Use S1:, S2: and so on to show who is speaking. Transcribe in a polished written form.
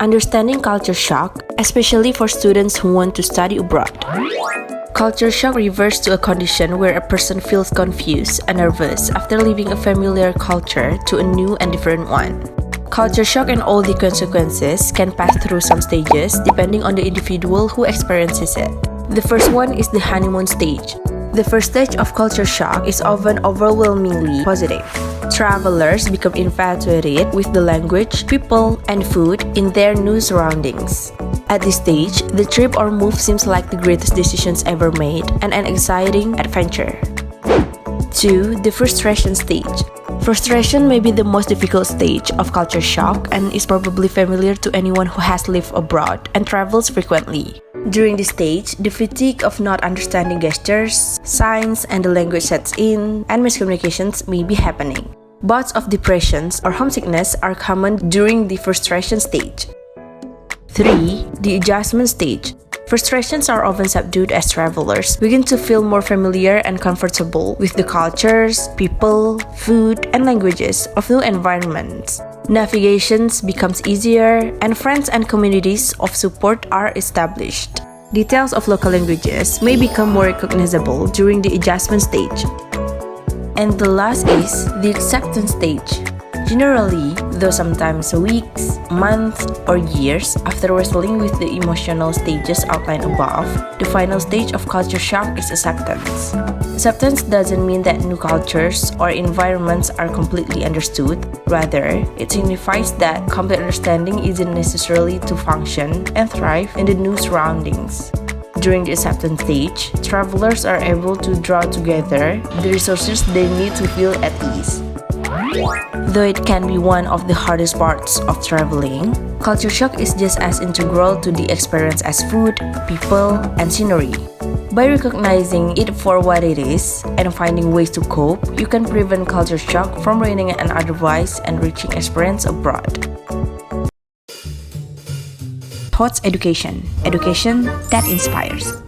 S1: Understanding culture shock, especially for students who want to study abroad. Culture shock refers to a condition where a person feels confused and nervous after leaving a familiar culture to a new and different one. Culture shock and all the consequences can pass through some stages depending on the individual who experiences it. The first one is the honeymoon stage. The first stage of culture shock is often overwhelmingly positive. Travelers become infatuated with the language, people, and food in their new surroundings. At this stage, the trip or move seems like the greatest decisions ever made and an exciting adventure. 2. The frustration stage. Frustration may be the most difficult stage of culture shock and is probably familiar to anyone who has lived abroad and travels frequently. During this stage, the fatigue of not understanding gestures, signs, and the language sets in, and miscommunications may be happening. Bouts of depressions or homesickness are common during the frustration stage. 3. The adjustment stage. Frustrations are often subdued as travelers begin to feel more familiar and comfortable with the cultures, people, food, and languages of new environments. Navigation becomes easier, and friends and communities of support are established. Details of local languages may become more recognizable during the adjustment stage. And the last is the acceptance stage. Generally, though sometimes weeks, months, or years after wrestling with the emotional stages outlined above, the final stage of culture shock is acceptance. Acceptance doesn't mean that new cultures or environments are completely understood. Rather, it signifies that complete understanding isn't necessarily to function and thrive in the new surroundings. During the acceptance stage, travelers are able to draw together the resources they need to feel at ease. Though it can be one of the hardest parts of traveling, culture shock is just as integral to the experience as food, people, and scenery. By recognizing it for what it is and finding ways to cope, you can prevent culture shock from ruining an otherwise enriching experience abroad. HOTe Education. Education that inspires.